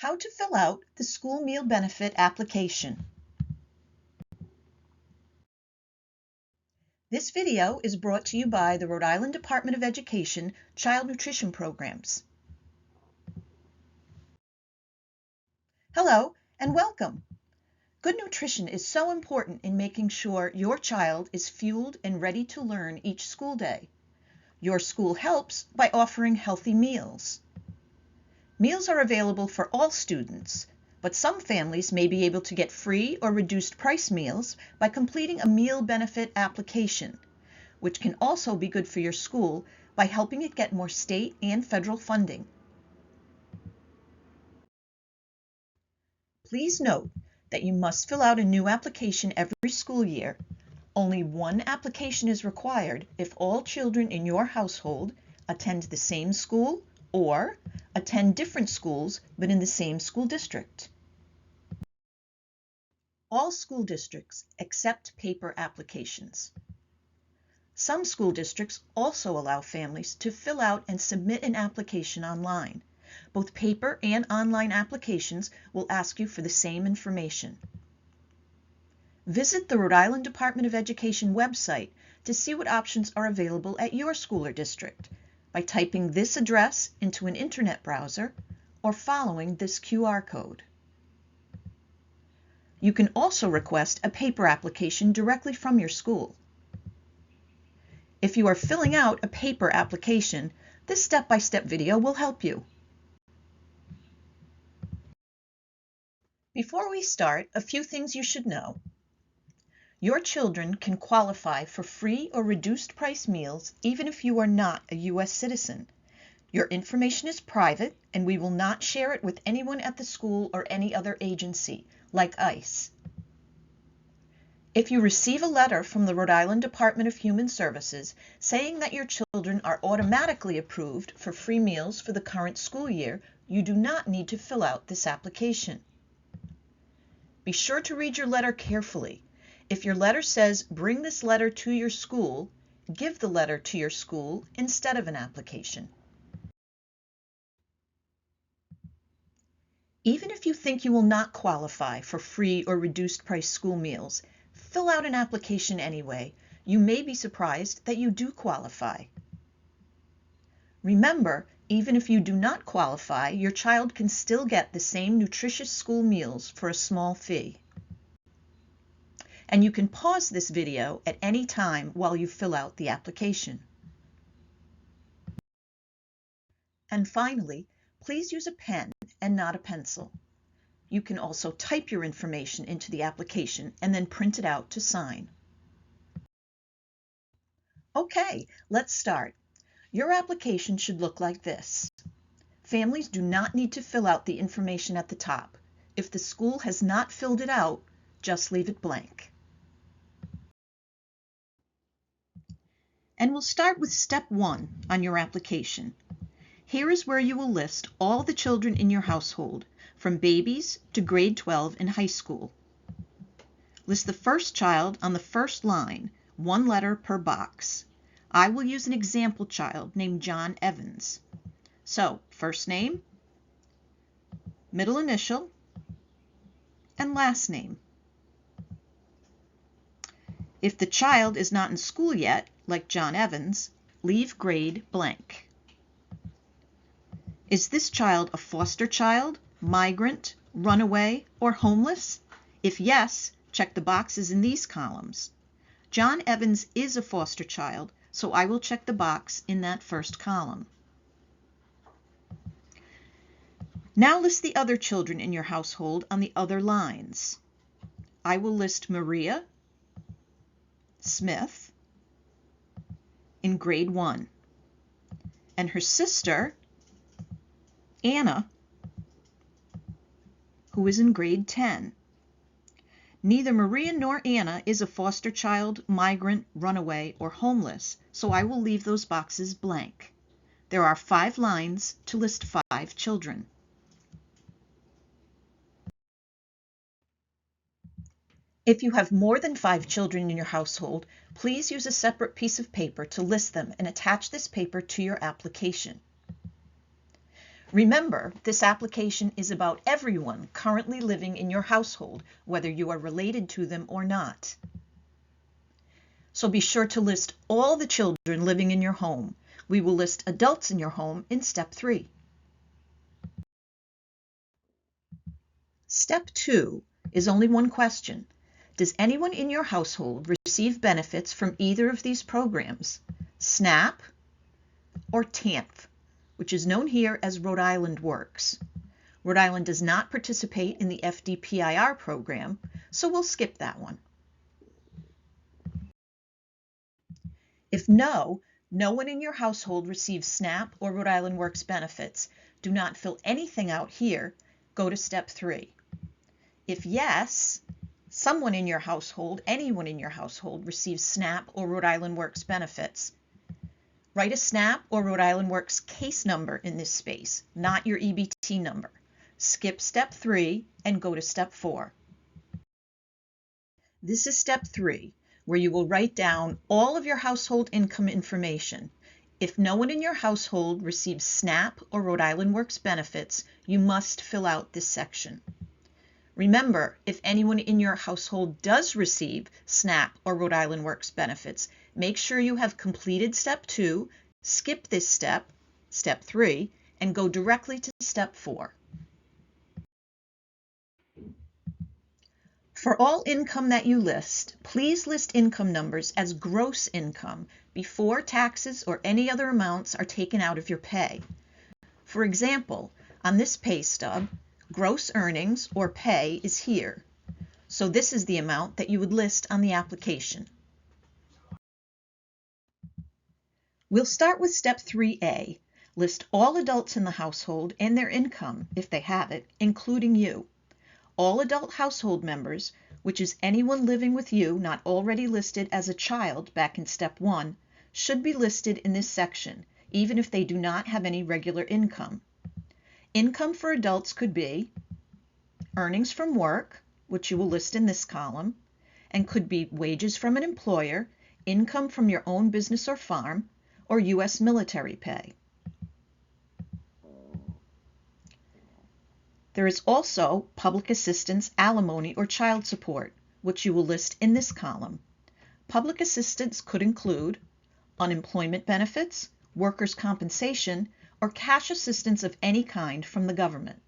How to fill out the school meal benefit application. This video is brought to you by the Rhode Island Department of Education Child Nutrition Programs. Hello and welcome. Good nutrition is so important in making sure your child is fueled and ready to learn each school day. Your school helps by offering healthy meals. Meals are available for all students, but some families may be able to get free or reduced price meals by completing a meal benefit application, which can also be good for your school by helping it get more state and federal funding. Please note that you must fill out a new application every school year. Only one application is required if all children in your household attend the same school or attend different schools but in the same school district. All school districts accept paper applications. Some school districts also allow families to fill out and submit an application online. Both paper and online applications will ask you for the same information. Visit the Rhode Island Department of Education website to see what options are available at your school or district by typing this address into an internet browser or following this QR code. You can also request a paper application directly from your school. If you are filling out a paper application, this step-by-step video will help you. Before we start, a few things you should know. Your children can qualify for free or reduced price meals even if you are not a U.S. citizen. Your information is private and we will not share it with anyone at the school or any other agency, like ICE. If you receive a letter from the Rhode Island Department of Human Services saying that your children are automatically approved for free meals for the current school year, you do not need to fill out this application. Be sure to read your letter carefully. If your letter says, "Bring this letter to your school," give the letter to your school instead of an application. Even if you think you will not qualify for free or reduced price school meals, fill out an application anyway. You may be surprised that you do qualify. Remember, even if you do not qualify, your child can still get the same nutritious school meals for a small fee. And you can pause this video at any time while you fill out the application. And finally, please use a pen and not a pencil. You can also type your information into the application and then print it out to sign. Okay, let's start. Your application should look like this. Families do not need to fill out the information at the top. If the school has not filled it out, just leave it blank. And we'll start with step 1 on your application. Here is where you will list all the children in your household, from babies to grade 12 in high school. List the first child on the first line, one letter per box. I will use an example child named John Evans. So, first name, middle initial, and last name. If the child is not in school yet, like John Evans, leave grade blank. Is this child a foster child, migrant, runaway, or homeless? If yes, check the boxes in these columns. John Evans is a foster child, so I will check the box in that first column. Now list the other children in your household on the other lines. I will list Maria Smith in grade 1 and her sister Anna, who is in grade 10. Neither Maria nor Anna is a foster child, migrant, runaway, or homeless, so I will leave those boxes blank. There are 5 lines to list 5 children. If you have more than 5 children in your household, please use a separate piece of paper to list them and attach this paper to your application. Remember, this application is about everyone currently living in your household, whether you are related to them or not. So be sure to list all the children living in your home. We will list adults in your home in Step 3. Step 2 is only one question. Does anyone in your household receive benefits from either of these programs, SNAP or TANF, which is known here as Rhode Island Works? Rhode Island does not participate in the FDPIR program, so we'll skip that one. If no one in your household receives SNAP or Rhode Island Works benefits, do not fill anything out here. Go to Step 3. If yes, someone in your household, anyone in your household receives SNAP or Rhode Island Works benefits, write a SNAP or Rhode Island Works case number in this space, not your EBT number. Skip Step 3 and go to Step 4. This is Step 3, where you will write down all of your household income information. If no one in your household receives SNAP or Rhode Island Works benefits, you must fill out this section. Remember, if anyone in your household does receive SNAP or Rhode Island Works benefits, make sure you have completed Step 2, skip this step, Step 3, and go directly to Step 4. For all income that you list, please list income numbers as gross income before taxes or any other amounts are taken out of your pay. For example, on this pay stub, gross earnings or pay is here. So this is the amount that you would list on the application. We'll start with Step 3A. List all adults in the household and their income, if they have it, including you. All adult household members, which is anyone living with you not already listed as a child back in Step 1, should be listed in this section, even if they do not have any regular income. Income for adults could be earnings from work, which you will list in this column, and could be wages from an employer, income from your own business or farm, or U.S. military pay. There is also public assistance, alimony, or child support, which you will list in this column. Public assistance could include unemployment benefits, workers' compensation, or cash assistance of any kind from the government.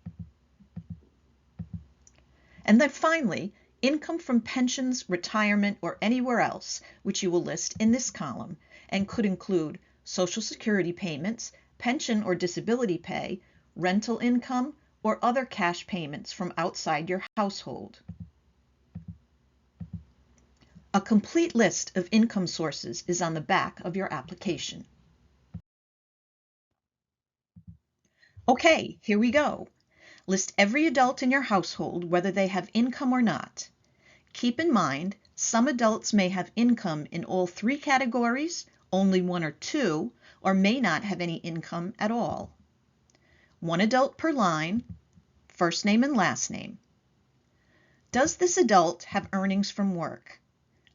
And then finally, income from pensions, retirement, or anywhere else, which you will list in this column, and could include Social Security payments, pension or disability pay, rental income, or other cash payments from outside your household. A complete list of income sources is on the back of your application. Okay, here we go. List every adult in your household, whether they have income or not. Keep in mind, some adults may have income in all 3 categories, only 1 or 2, or may not have any income at all. 1 adult per line, first name and last name. Does this adult have earnings from work?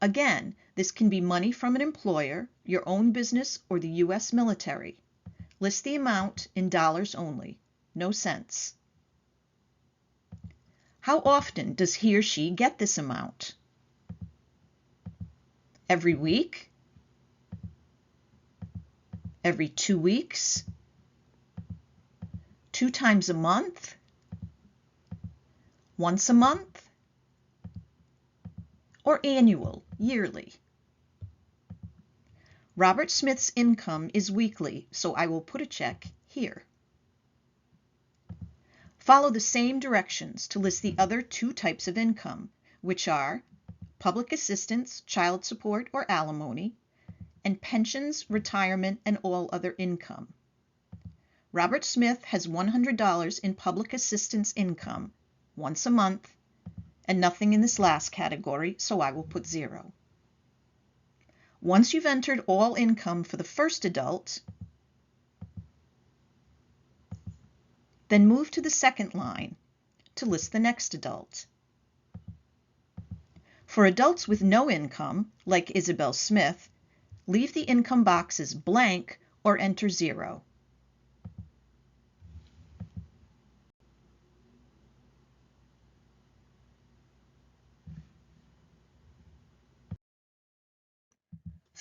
Again, this can be money from an employer, your own business, or the U.S. military. List the amount in dollars only, no cents. How often does he or she get this amount? Every week? Every 2 weeks? 2 times a month? Once a month? Or annual, yearly? Robert Smith's income is weekly, so I will put a check here. Follow the same directions to list the other 2 types of income, which are public assistance, child support, or alimony, and pensions, retirement, and all other income. Robert Smith has $100 in public assistance income, once a month, and nothing in this last category, so I will put 0. Once you've entered all income for the first adult, then move to the second line to list the next adult. For adults with no income, like Isabel Smith, leave the income boxes blank or enter 0.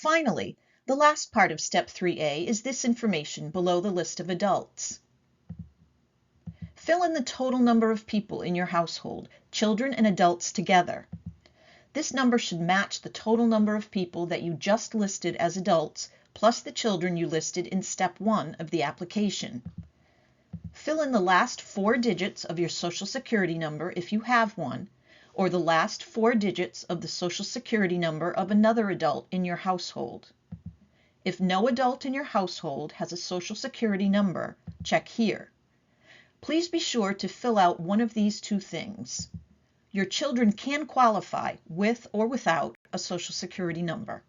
Finally, the last part of Step 3A is this information below the list of adults. Fill in the total number of people in your household, children and adults together. This number should match the total number of people that you just listed as adults, plus the children you listed in Step 1 of the application. Fill in the last 4 digits of your Social Security number if you have one, or the last 4 digits of the Social Security number of another adult in your household. If no adult in your household has a Social Security number, check here. Please be sure to fill out one of these two things. Your children can qualify with or without a Social Security number.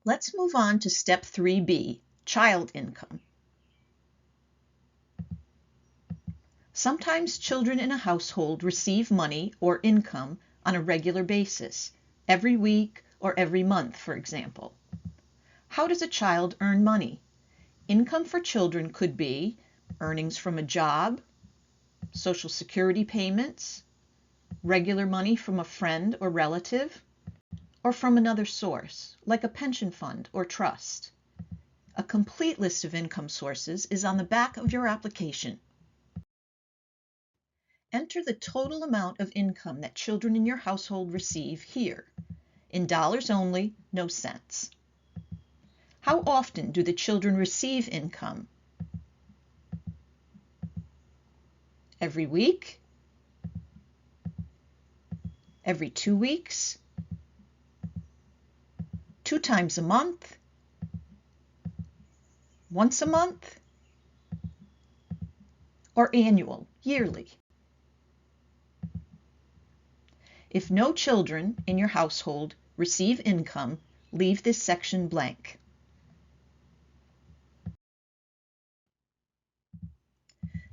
Let's move on to Step 3B, Child Income. Sometimes children in a household receive money or income on a regular basis, every week or every month, for example. How does a child earn money? Income for children could be earnings from a job, Social Security payments, regular money from a friend or relative, or from another source, like a pension fund or trust. A complete list of income sources is on the back of your application. Enter the total amount of income that children in your household receive here. In dollars only, no cents. How often do the children receive income? Every week? Every 2 weeks? 2 times a month? Once a month? Or annual, yearly? If no children in your household receive income, leave this section blank.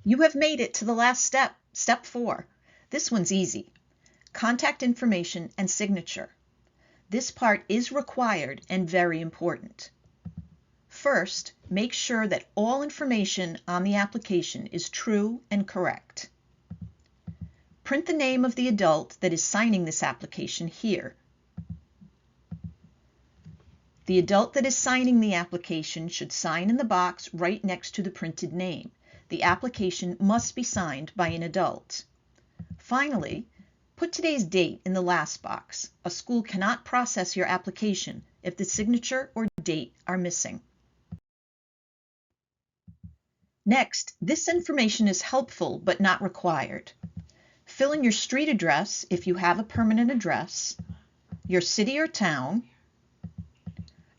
You have made it to the last step, Step 4. This one's easy. Contact information and signature. This part is required and very important. First, make sure that all information on the application is true and correct. Print the name of the adult that is signing this application here. The adult that is signing the application should sign in the box right next to the printed name. The application must be signed by an adult. Finally, put today's date in the last box. A school cannot process your application if the signature or date are missing. Next, this information is helpful but not required. Fill in your street address if you have a permanent address, your city or town,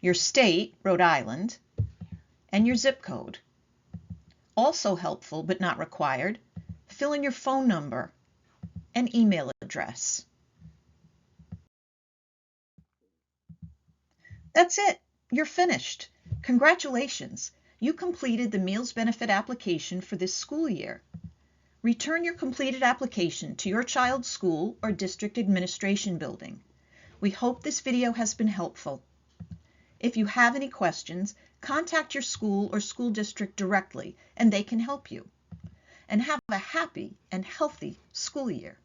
your state, Rhode Island, and your zip code. Also helpful but not required, fill in your phone number and email address. That's it. You're finished. Congratulations. You completed the Meals Benefit application for this school year. Return your completed application to your child's school or district administration building. We hope this video has been helpful. If you have any questions, contact your school or school district directly and they can help you. And have a happy and healthy school year.